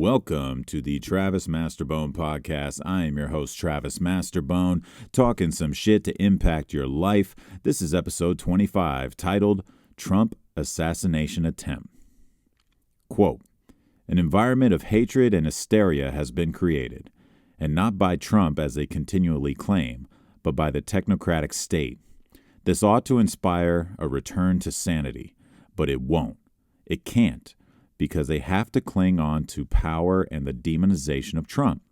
Welcome to the Travis Masterbone podcast. I am your host, Travis Masterbone, talking some shit to impact your life. This is episode 25, titled Trump Assassination Attempt. Quote, an environment of hatred and hysteria has been created, and not by Trump as they continually claim, but by the technocratic state. This ought to inspire a return to sanity, but it won't. It can't. Because they have to cling on to power and the demonization of Trump.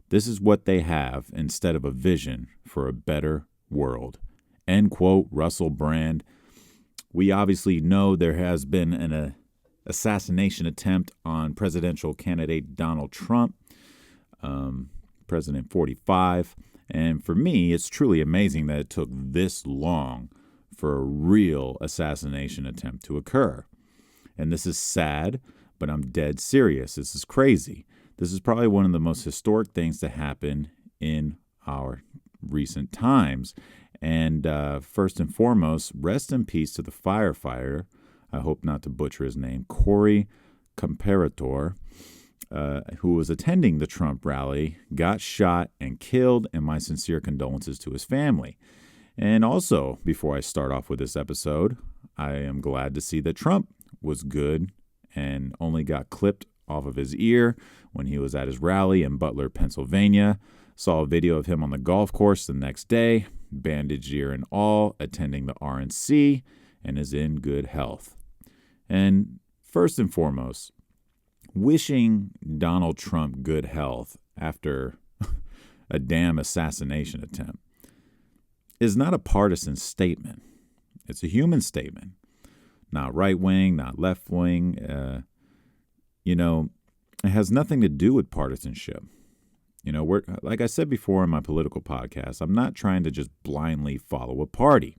This is what they have instead of a vision for a better world. End quote, Russell Brand. We obviously know there has been an assassination attempt on presidential candidate Donald Trump, President 45. And for me, it's truly amazing that it took this long for a real assassination attempt to occur. And this is sad, but I'm dead serious. This is crazy. This is probably one of the most historic things to happen in our recent times. And first and foremost, rest in peace to the firefighter. I hope not to butcher his name, Corey Comparator, who was attending the Trump rally, got shot and killed, and my sincere condolences to his family. And also, before I start off with this episode, I am glad to see that Trump was good and only got clipped off of his ear when he was at his rally in Butler, Pennsylvania. Saw a video of him on the golf course the next day, bandaged ear and all, attending the RNC, and is in good health. And first and foremost, wishing Donald Trump good health after a damn assassination attempt is not a partisan statement. It's a human statement. Not right-wing, not left-wing. It has nothing to do with partisanship. Like I said before in my political podcast, I'm not trying to just blindly follow a party.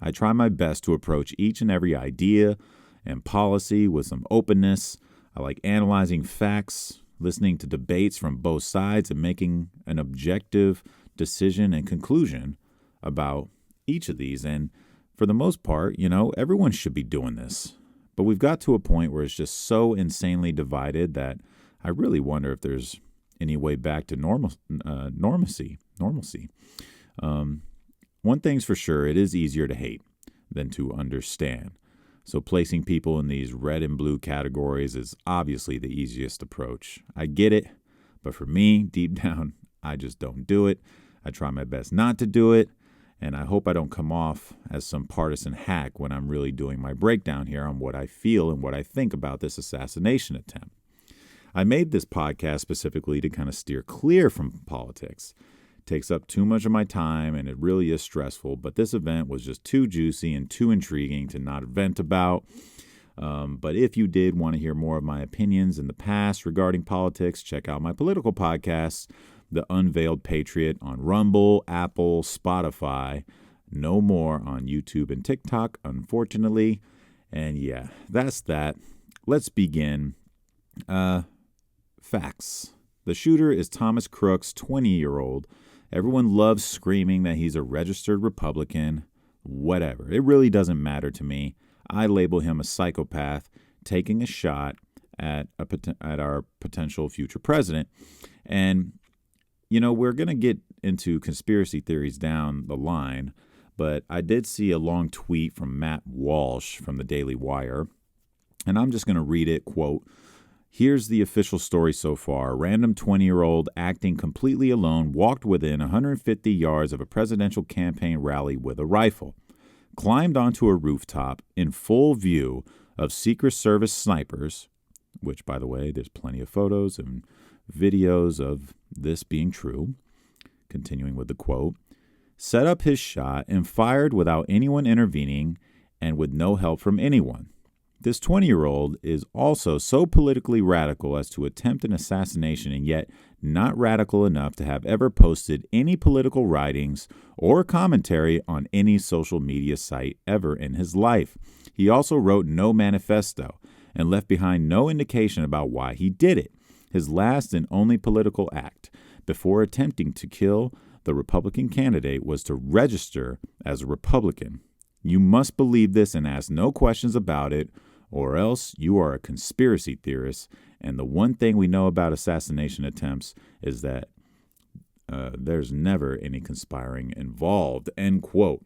I try my best to approach each and every idea and policy with some openness. I like analyzing facts, listening to debates from both sides, and making an objective decision and conclusion about each of these. And for the most part, everyone should be doing this. But we've got to a point where it's just so insanely divided that I really wonder if there's any way back to normalcy. One thing's for sure, it is easier to hate than to understand. So placing people in these red and blue categories is obviously the easiest approach. I get it, but for me, deep down, I just don't do it. I try my best not to do it. And I hope I don't come off as some partisan hack when I'm really doing my breakdown here on what I feel and what I think about this assassination attempt. I made this podcast specifically to kind of steer clear from politics. It takes up too much of my time and it really is stressful, but this event was just too juicy and too intriguing to not vent about. But if you did want to hear more of my opinions in the past regarding politics, check out my political podcasts, The Unveiled Patriot on Rumble, Apple, Spotify, no more on YouTube and TikTok, unfortunately. And yeah, that's that. Let's begin. Facts. The shooter is Thomas Crooks, 20-year-old. Everyone loves screaming that he's a registered Republican. Whatever. It really doesn't matter to me. I label him a psychopath taking a shot at our potential future president. And we're going to get into conspiracy theories down the line, but I did see a long tweet from Matt Walsh from the Daily Wire, and I'm just going to read it, quote, here's the official story so far. A random 20-year-old acting completely alone walked within 150 yards of a presidential campaign rally with a rifle, climbed onto a rooftop in full view of Secret Service snipers, which, by the way, there's plenty of photos and videos of this being true. Continuing with the quote, set up his shot and fired without anyone intervening and with no help from anyone. This 20-year-old is also so politically radical as to attempt an assassination and yet not radical enough to have ever posted any political writings or commentary on any social media site ever in his life. He also wrote no manifesto and left behind no indication about why he did it. His last and only political act before attempting to kill the Republican candidate was to register as a Republican. You must believe this and ask no questions about it, or else you are a conspiracy theorist. And the one thing we know about assassination attempts is that there's never any conspiring involved, end quote.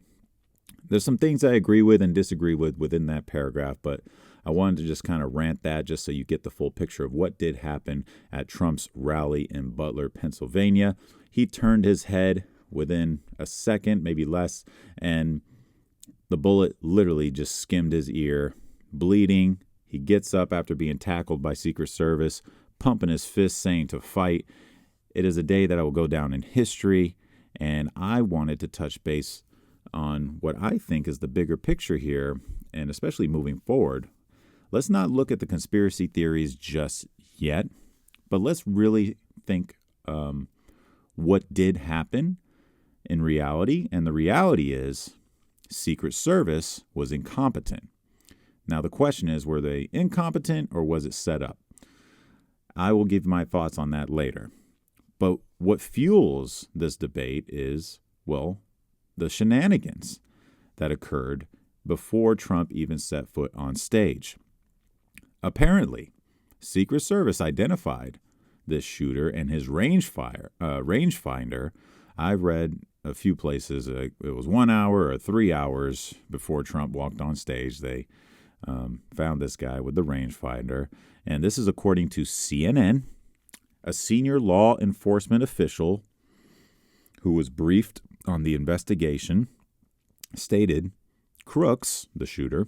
There's some things I agree with and disagree with within that paragraph, but I wanted to just kind of rant that just so you get the full picture of what did happen at Trump's rally in Butler, Pennsylvania. He turned his head within a second, maybe less, and the bullet literally just skimmed his ear, bleeding. He gets up after being tackled by Secret Service, pumping his fist, saying to fight. It is a day that I will go down in history, and I wanted to touch base on what I think is the bigger picture here, and especially moving forward. Let's not look at the conspiracy theories just yet, but let's really think what did happen in reality. And the reality is Secret Service was incompetent. Now, the question is, were they incompetent or was it set up? I will give my thoughts on that later. But what fuels this debate is, well, the shenanigans that occurred before Trump even set foot on stage. Apparently, Secret Service identified this shooter and his rangefinder. I've read a few places. It was 1 hour or 3 hours before Trump walked on stage. They found this guy with the rangefinder. And this is according to CNN. A senior law enforcement official who was briefed on the investigation stated Crooks, the shooter,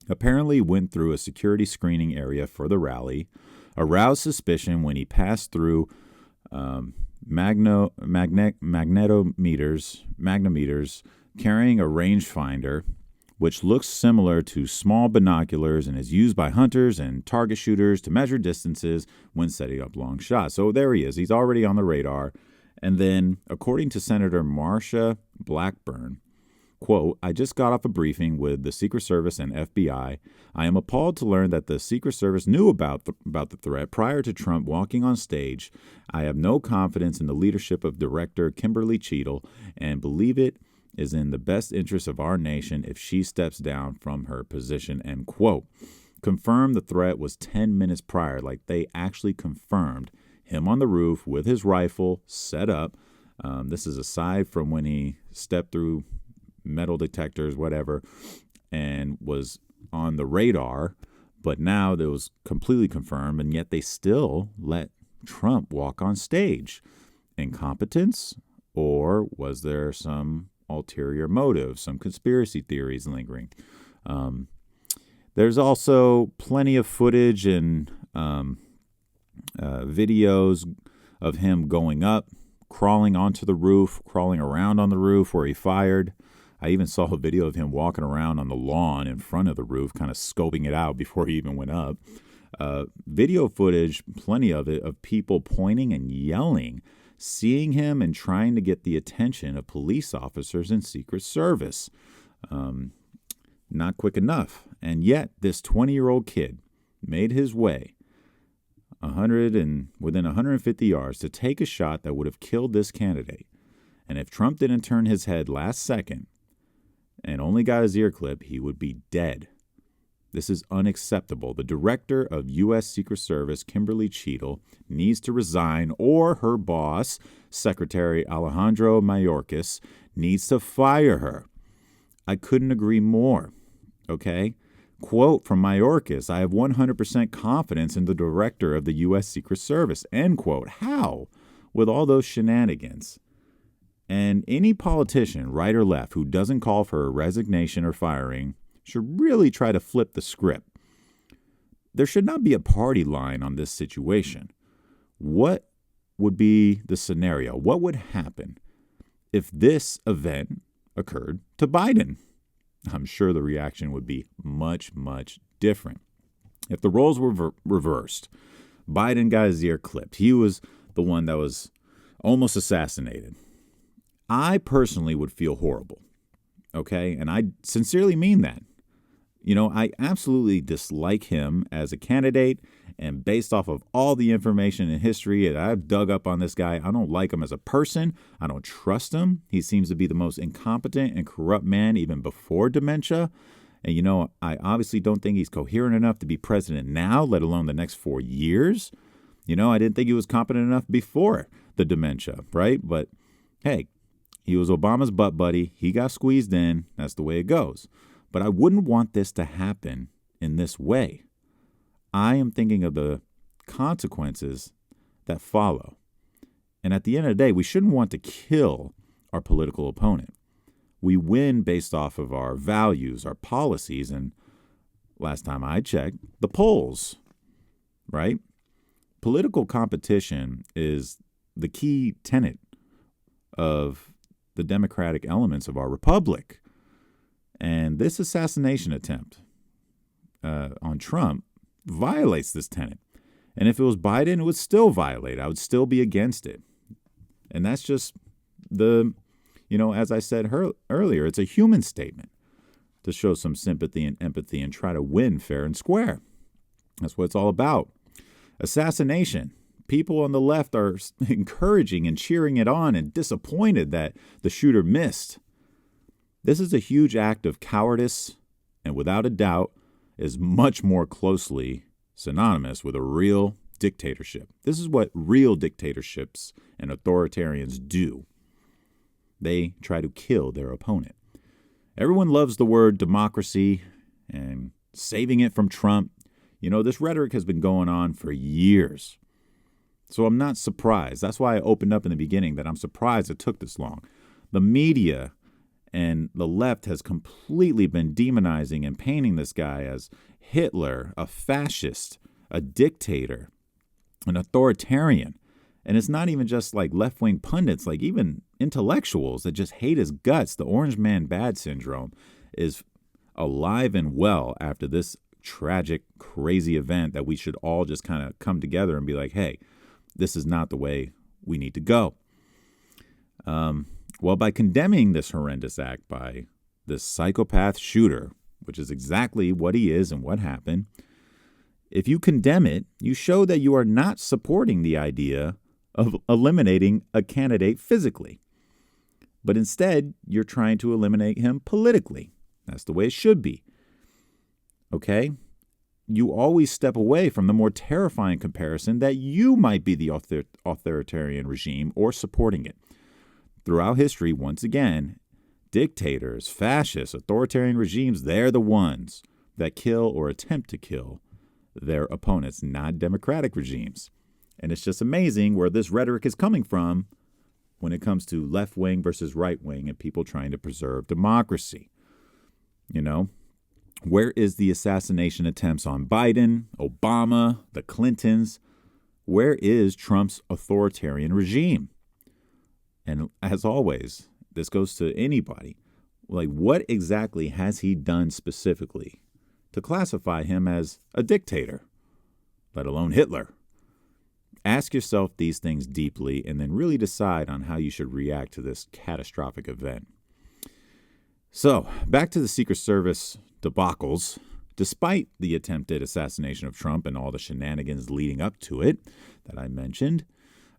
apparently went through a security screening area for the rally, aroused suspicion when he passed through magnetometers carrying a rangefinder, which looks similar to small binoculars and is used by hunters and target shooters to measure distances when setting up long shots. So there he is. He's already on the radar. And then, according to Senator Marsha Blackburn, quote, I just got off a briefing with the Secret Service and FBI. I am appalled to learn that the Secret Service knew about the threat prior to Trump walking on stage. I have no confidence in the leadership of Director Kimberly Cheadle and believe it is in the best interest of our nation if she steps down from her position, end quote. Confirmed the threat was 10 minutes prior, like they actually confirmed him on the roof with his rifle set up. This is aside from when he stepped through metal detectors, whatever, and was on the radar. But now it was completely confirmed, and yet they still let Trump walk on stage. Incompetence, or was there some ulterior motive, some conspiracy theories lingering? There's also plenty of footage and videos of him going up, crawling onto the roof, crawling around on the roof where he fired. I even saw a video of him walking around on the lawn in front of the roof, kind of scoping it out before he even went up. Video footage, plenty of it, of people pointing and yelling, seeing him and trying to get the attention of police officers and Secret Service. Not quick enough. And yet, this 20-year-old kid made his way within 150 yards to take a shot that would have killed this candidate. And if Trump didn't turn his head last second and only got his ear clipped, he would be dead. This is unacceptable. The director of U.S. Secret Service, Kimberly Cheadle, needs to resign, or her boss, Secretary Alejandro Mayorkas, needs to fire her. I couldn't agree more, okay? Quote from Mayorkas, I have 100% confidence in the director of the U.S. Secret Service, end quote. How? With all those shenanigans. And any politician, right or left, who doesn't call for a resignation or firing should really try to flip the script. There should not be a party line on this situation. What would be the scenario? What would happen if this event occurred to Biden? I'm sure the reaction would be much, much different. If the roles were reversed, Biden got his ear clipped. He was the one that was almost assassinated. I personally would feel horrible, okay? And I sincerely mean that. You know, I absolutely dislike him as a candidate, and based off of all the information and history that I've dug up on this guy, I don't like him as a person. I don't trust him. He seems to be the most incompetent and corrupt man even before dementia. And, I obviously don't think he's coherent enough to be president now, let alone the next 4 years. I didn't think he was competent enough before the dementia, right? But hey, he was Obama's butt buddy. He got squeezed in. That's the way it goes. But I wouldn't want this to happen in this way. I am thinking of the consequences that follow. And at the end of the day, we shouldn't want to kill our political opponent. We win based off of our values, our policies, and last time I checked, the polls, right? Political competition is the key tenet of the democratic elements of our republic. And this assassination attempt on Trump violates this tenet. And if it was Biden, it would still violate. I would still be against it. And that's just as I said earlier, it's a human statement to show some sympathy and empathy and try to win fair and square. That's what it's all about. Assassination. People on the left are encouraging and cheering it on and disappointed that the shooter missed. This is a huge act of cowardice and without a doubt is much more closely synonymous with a real dictatorship. This is what real dictatorships and authoritarians do. They try to kill their opponent. Everyone loves the word democracy and saving it from Trump. This rhetoric has been going on for years. So I'm not surprised. That's why I opened up in the beginning that I'm surprised it took this long. The media and the left has completely been demonizing and painting this guy as Hitler, a fascist, a dictator, an authoritarian. And it's not even just like left-wing pundits, like even intellectuals that just hate his guts. The orange man bad syndrome is alive and well after this tragic, crazy event that we should all just kind of come together and be like, hey, this is not the way we need to go. Well, by condemning this horrendous act by this psychopath shooter, which is exactly what he is and what happened, if you condemn it, you show that you are not supporting the idea of eliminating a candidate physically, but instead you're trying to eliminate him politically. That's the way it should be. Okay? You always step away from the more terrifying comparison that you might be the authoritarian regime or supporting it. Throughout history, once again, dictators, fascists, authoritarian regimes, they're the ones that kill or attempt to kill their opponents, not democratic regimes. And it's just amazing where this rhetoric is coming from when it comes to left wing versus right wing and people trying to preserve democracy. Where is the assassination attempts on Biden, Obama, the Clintons? Where is Trump's authoritarian regime? And as always, this goes to anybody. Like, what exactly has he done specifically to classify him as a dictator, let alone Hitler? Ask yourself these things deeply and then really decide on how you should react to this catastrophic event. So, back to the Secret Service debacles. Despite the attempted assassination of Trump and all the shenanigans leading up to it that I mentioned,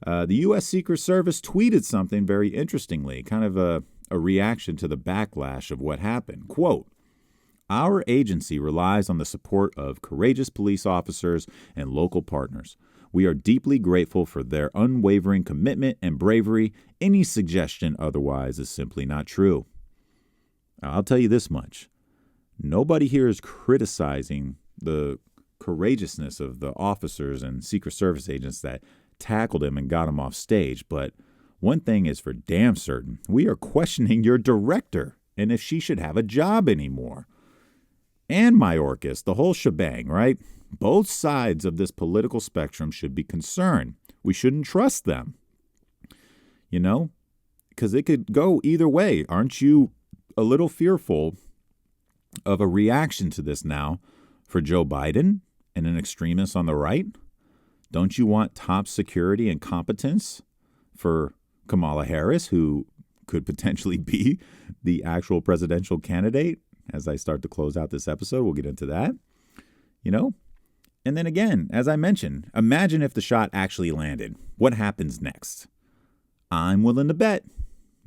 the U.S. Secret Service tweeted something very interestingly, kind of a reaction to the backlash of what happened. Quote, "Our agency relies on the support of courageous police officers and local partners. We are deeply grateful for their unwavering commitment and bravery. Any suggestion otherwise is simply not true." I'll tell you this much. Nobody here is criticizing the courageousness of the officers and Secret Service agents that tackled him and got him off stage. But one thing is for damn certain. We are questioning your director and if she should have a job anymore. And Mayorkas, the whole shebang, right? Both sides of this political spectrum should be concerned. We shouldn't trust them. Because it could go either way. Aren't you a little fearful of a reaction to this now for Joe Biden and an extremist on the right? Don't you want top security and competence for Kamala Harris, who could potentially be the actual presidential candidate? As I start to close out this episode, we'll get into that. And then again, as I mentioned, imagine if the shot actually landed. What happens next? I'm willing to bet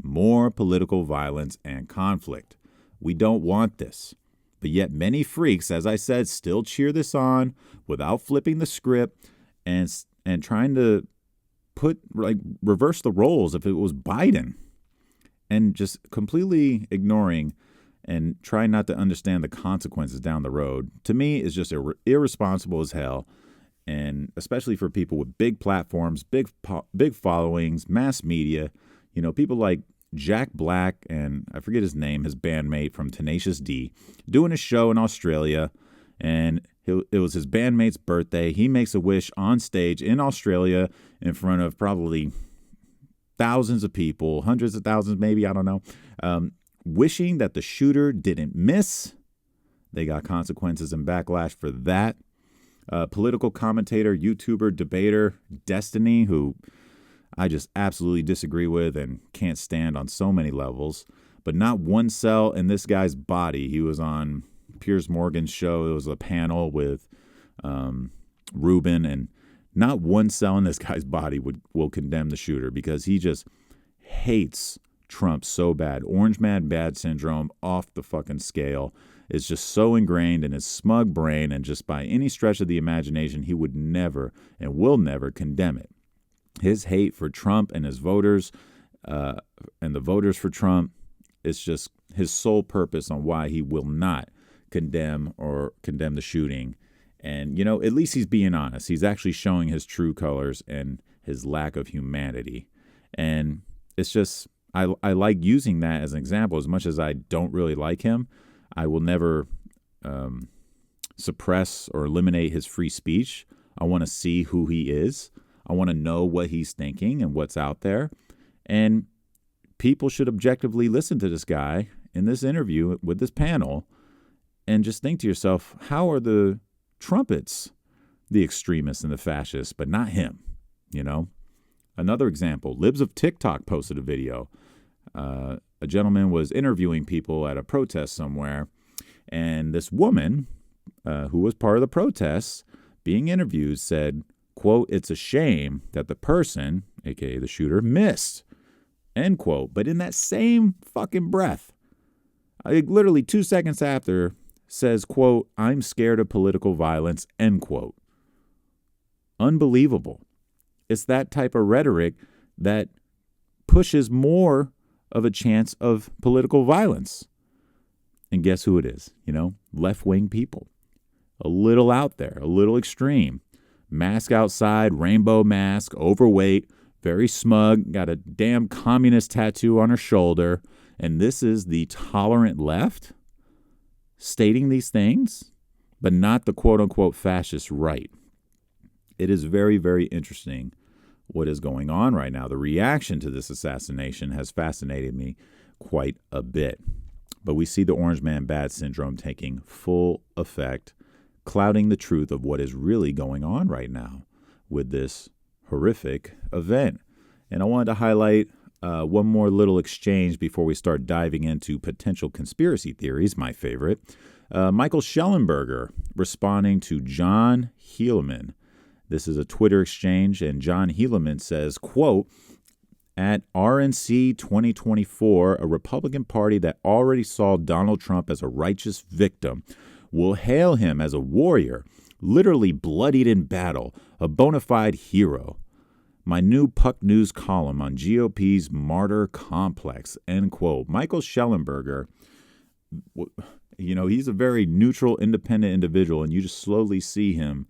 more political violence and conflict. We don't want this. But yet many freaks, as I said, still cheer this on without flipping the script and trying to reverse the roles if it was Biden, and just completely ignoring and trying not to understand the consequences down the road. To me, is just irresponsible as hell. And especially for people with big platforms, big followings, mass media, people like Jack Black and I forget his name, his bandmate from Tenacious D, doing a show in Australia, and it was his bandmate's birthday. He makes a wish on stage in Australia in front of probably thousands of people, hundreds of thousands, maybe, I don't know, wishing that the shooter didn't miss. They got consequences and backlash for that. Political commentator, YouTuber, debater, Destiny, who I just absolutely disagree with and can't stand on so many levels, but not one cell in this guy's body. He was on Piers Morgan's show. It was a panel with Rubin, and not one cell in this guy's body will condemn the shooter because he just hates Trump so bad. Orange man bad syndrome off the fucking scale. It's just so ingrained in his smug brain, and just by any stretch of the imagination, he would never and will never condemn it. His hate for Trump and his voters and the voters for Trump is just his sole purpose on why he will not condemn the shooting. And, at least he's being honest. He's actually showing his true colors and his lack of humanity. And it's just, I like using that as an example. As much as I don't really like him, I will never suppress or eliminate his free speech. I want to see who he is. I want to know what he's thinking and what's out there. And people should objectively listen to this guy in this interview with this panel and just think to yourself, how are the trumpets the extremists and the fascists, but not him? Another example, Libs of TikTok posted a video. A gentleman was interviewing people at a protest somewhere, and this woman, who was part of the protest, being interviewed, said, quote, "It's a shame that the person, aka the shooter, missed," end quote. But in that same fucking breath, literally 2 seconds after, says, quote, "I'm scared of political violence," end quote. Unbelievable. It's that type of rhetoric that pushes more of a chance of political violence. And guess who it is? Left-wing people. A little out there, a little extreme. Mask outside, rainbow mask, overweight, very smug, got a damn communist tattoo on her shoulder. And this is the tolerant left stating these things, but not the quote-unquote fascist right. It is very, very interesting what is going on right now. The reaction to this assassination has fascinated me quite a bit. But we see the orange man bad syndrome taking full effect, clouding the truth of what is really going on right now with this horrific event. And I wanted to highlight one more little exchange before we start diving into potential conspiracy theories, my favorite. Michael Schellenberger responding to John Helaman. This is a Twitter exchange, and John Helaman says, quote, "At RNC 2024, a Republican Party that already saw Donald Trump as a righteous victim will hail him as a warrior, literally bloodied in battle, a bona fide hero. My new Puck News column on GOP's martyr complex," end quote. Michael Schellenberger, he's a very neutral, independent individual, and you just slowly see him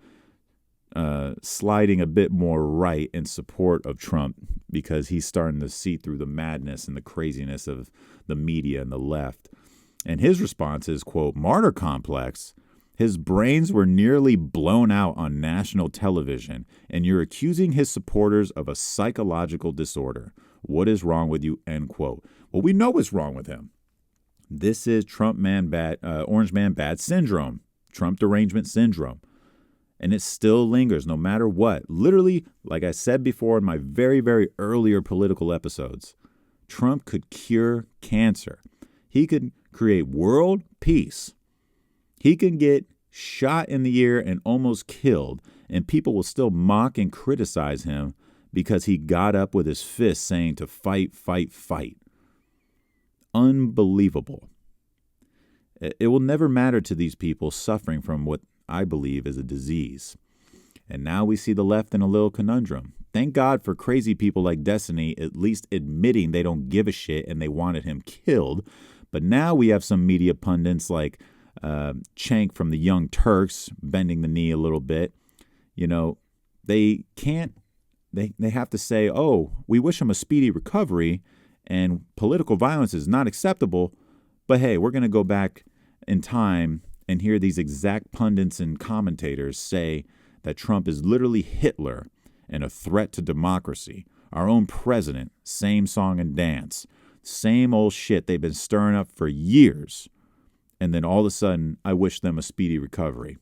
sliding a bit more right in support of Trump because he's starting to see through the madness and the craziness of the media and the left. And his response is, quote, "Martyr complex. His brains were nearly blown out on national television, and you're accusing his supporters of a psychological disorder. What is wrong with you?" End quote. Well, we know what's wrong with him. This is orange man bad syndrome, Trump derangement syndrome. And it still lingers no matter what. Literally, like I said before in my very, very earlier political episodes, Trump could cure cancer. He could create world peace. He can get shot in the ear and almost killed, and people will still mock and criticize him because he got up with his fist saying to fight, fight, fight. Unbelievable. It will never matter to these people suffering from what I believe is a disease. And now we see the left in a little conundrum. Thank God for crazy people like Destiny at least admitting they don't give a shit and they wanted him killed. But now we have some media pundits like Cenk from the Young Turks bending the knee a little bit. You know, they have to say, oh, we wish him a speedy recovery and political violence is not acceptable. But hey, we're going to go back in time and hear these exact pundits and commentators say that Trump is literally Hitler and a threat to democracy. Our own president, same song and dance, same old shit they've been stirring up for years. And then all of a sudden, I wish them a speedy recovery.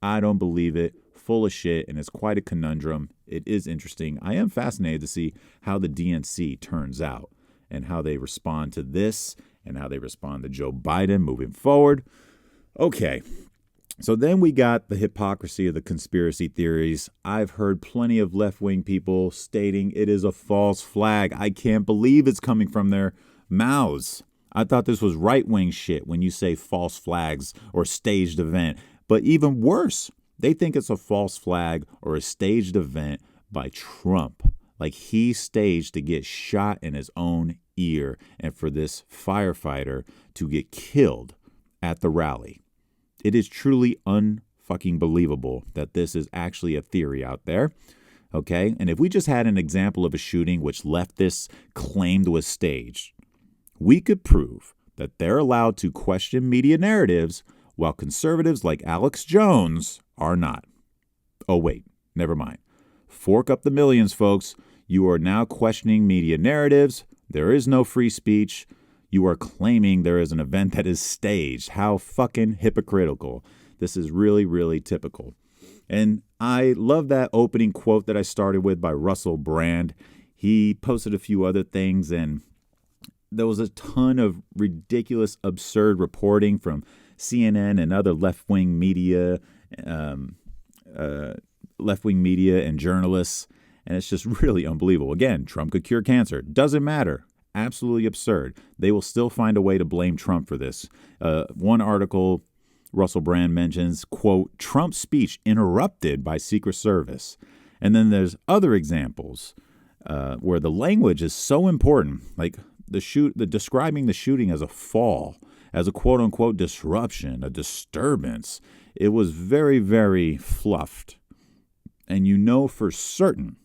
I don't believe it. Full of shit, and it's quite a conundrum. It is interesting. I am fascinated to see how the DNC turns out and how they respond to this and how they respond to Joe Biden moving forward. Okay, so then we got the hypocrisy of the conspiracy theories. I've heard plenty of left-wing people stating it is a false flag. I can't believe it's coming from their mouths. I thought this was right-wing shit when you say false flags or staged event. But even worse, they think it's a false flag or a staged event by Trump. Like he staged to get shot in his own ear and for this firefighter to get killed at the rally. It is truly unfucking believable that this is actually a theory out there. Okay? And if we just had an example of a shooting which leftists claimed was staged, we could prove that they're allowed to question media narratives while conservatives like Alex Jones are not. Oh, wait, never mind. Fork up the millions, folks. You are now questioning media narratives. There is no free speech. You are claiming there is an event that is staged. How fucking hypocritical. This is really, really typical. And I love that opening quote that I started with by Russell Brand. He posted a few other things, and there was a ton of ridiculous, absurd reporting from CNN and other left-wing media and journalists, and it's just really unbelievable. Again, Trump could cure cancer. Doesn't matter. Absolutely absurd. They will still find a way to blame Trump for this. One article, Russell Brand mentions, quote, Trump's speech interrupted by Secret Service. And then there's other examples where the language is so important, like the describing the shooting as a fall, as a quote-unquote disruption, a disturbance. It was very, very fluffed. And you know for certain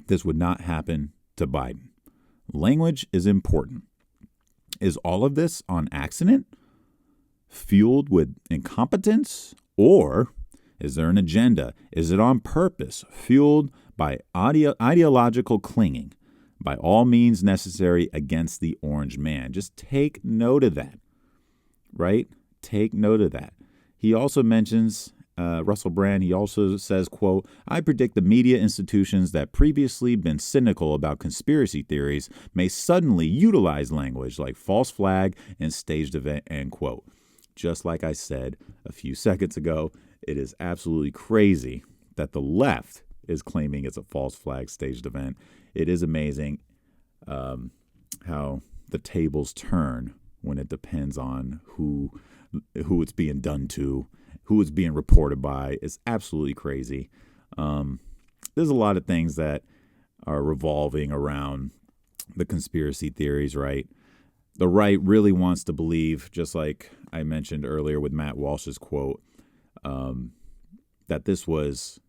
this would not happen to Biden. Language is important. Is all of this on accident? Fueled with incompetence? Or is there an agenda? Is it on purpose? Fueled by ideological clinging? By all means necessary against the orange man. Just take note of that. Right? Take note of that. He also mentions, Russell Brand, he also says, quote, I predict the media institutions that previously been cynical about conspiracy theories may suddenly utilize language like false flag and staged event, end quote. Just like I said a few seconds ago, it is absolutely crazy that the left is claiming it's a false flag staged event. It is amazing how the tables turn when it depends on who it's being done to, who it's being reported by. It's absolutely crazy. There's a lot of things that are revolving around the conspiracy theories, right? The right really wants to believe, just like I mentioned earlier with Matt Walsh's quote, that this was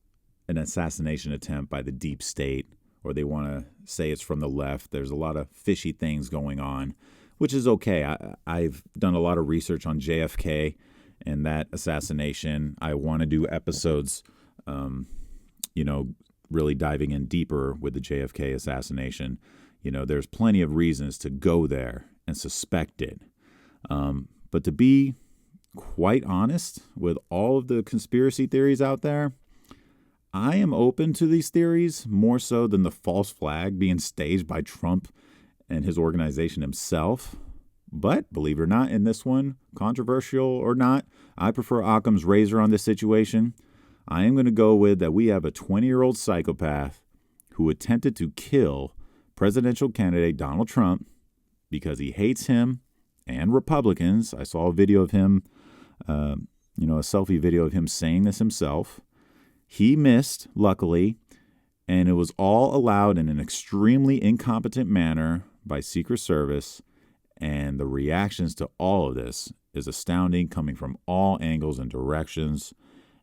an assassination attempt by the deep state, or they want to say it's from the left. There's a lot of fishy things going on, which is okay. I've done a lot of research on JFK and that assassination. I want to do episodes, really diving in deeper with the JFK assassination. There's plenty of reasons to go there and suspect it. But to be quite honest with all of the conspiracy theories out there, I am open to these theories more so than the false flag being staged by Trump and his organization himself. But believe it or not, in this one, controversial or not, I prefer Occam's razor on this situation. I am going to go with that we have a 20-year-old psychopath who attempted to kill presidential candidate Donald Trump because he hates him and Republicans. I saw a video of him, a selfie video of him saying this himself. He missed, luckily, and it was all allowed in an extremely incompetent manner by Secret Service. And the reactions to all of this is astounding, coming from all angles and directions.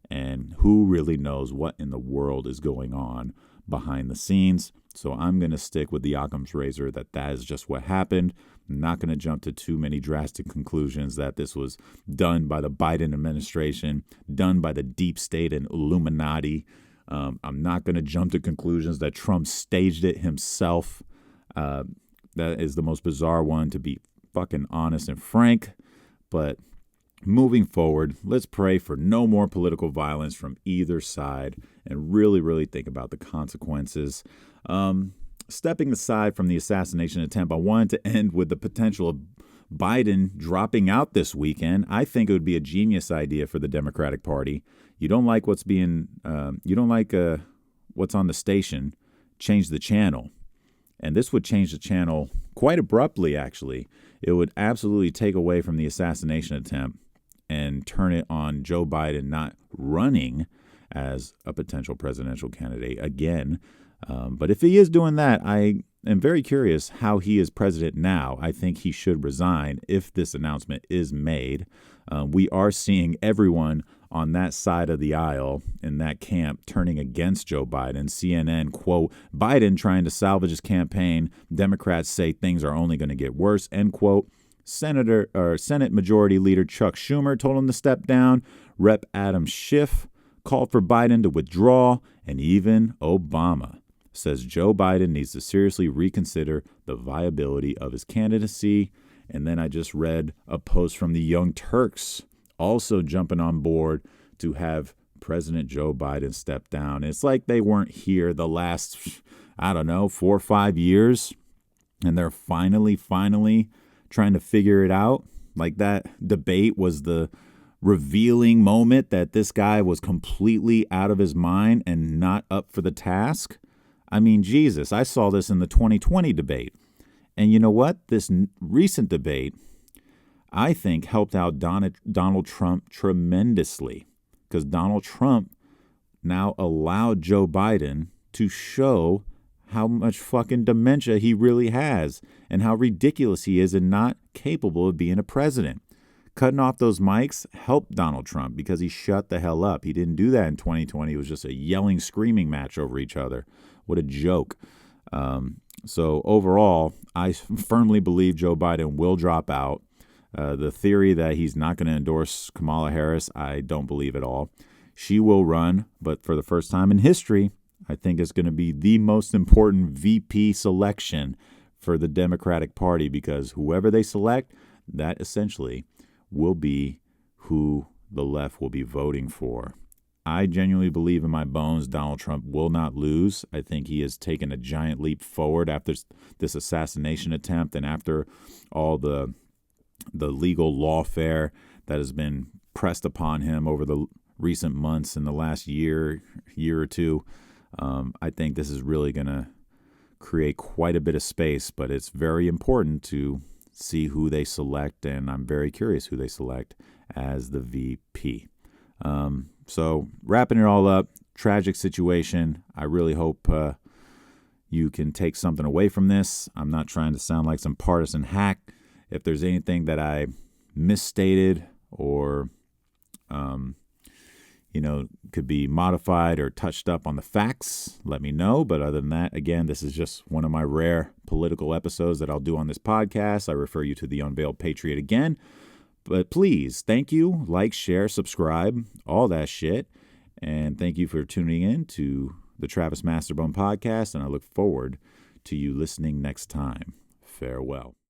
And who really knows what in the world is going on behind the scenes? So I'm going to stick with the Occam's razor that is just what happened. I'm not going to jump to too many drastic conclusions that this was done by the Biden administration, done by the deep state and Illuminati. I'm not going to jump to conclusions that Trump staged it himself. That is the most bizarre one, to be fucking honest and frank. But moving forward, let's pray for no more political violence from either side and really, really think about the consequences. Stepping aside from the assassination attempt, I wanted to end with the potential of Biden dropping out this weekend. I think it would be a genius idea for the Democratic Party. You don't like what's on the station, change the channel. And this would change the channel quite abruptly, actually. It would absolutely take away from the assassination attempt and turn it on Joe Biden not running as a potential presidential candidate again. But if he is doing that, I am very curious how he is president now. I think he should resign if this announcement is made. We are seeing everyone on that side of the aisle in that camp turning against Joe Biden. CNN, quote, Biden trying to salvage his campaign. Democrats say things are only going to get worse, end quote. Senate Majority Leader Chuck Schumer told him to step down. Rep. Adam Schiff called for Biden to withdraw. And even Obama says Joe Biden needs to seriously reconsider the viability of his candidacy. And then I just read a post from the Young Turks also jumping on board to have President Joe Biden step down. It's like they weren't here the last, 4 or 5 years. And they're finally trying to figure it out. Like that debate was the revealing moment that this guy was completely out of his mind and not up for the task. I mean, Jesus, I saw this in the 2020 debate. And you know what? This recent debate, I think, helped out Donald Trump tremendously, because Donald Trump now allowed Joe Biden to show how much fucking dementia he really has and how ridiculous he is and not capable of being a president. Cutting off those mics helped Donald Trump because he shut the hell up. He didn't do that in 2020. It was just a yelling, screaming match over each other. What a joke. So overall, I firmly believe Joe Biden will drop out. The theory that he's not going to endorse Kamala Harris, I don't believe at all. She will run, but for the first time in history, I think it's going to be the most important VP selection for the Democratic Party, because whoever they select, that essentially will be who the left will be voting for. I genuinely believe in my bones Donald Trump will not lose. I think he has taken a giant leap forward after this assassination attempt and after all the legal lawfare that has been pressed upon him over the recent months in the last year or two. I think this is really going to create quite a bit of space, but it's very important to see who they select, and I'm very curious who they select as the VP. So wrapping it all up, tragic situation. I really hope you can take something away from this. I'm not trying to sound like some partisan hack. If there's anything that I misstated or, could be modified or touched up on the facts, let me know. But other than that, again, this is just one of my rare political episodes that I'll do on this podcast. I refer you to the Unveiled Patriot again. But please, thank you, like, share, subscribe, all that shit. And thank you for tuning in to the Travis Masterbone podcast. And I look forward to you listening next time. Farewell.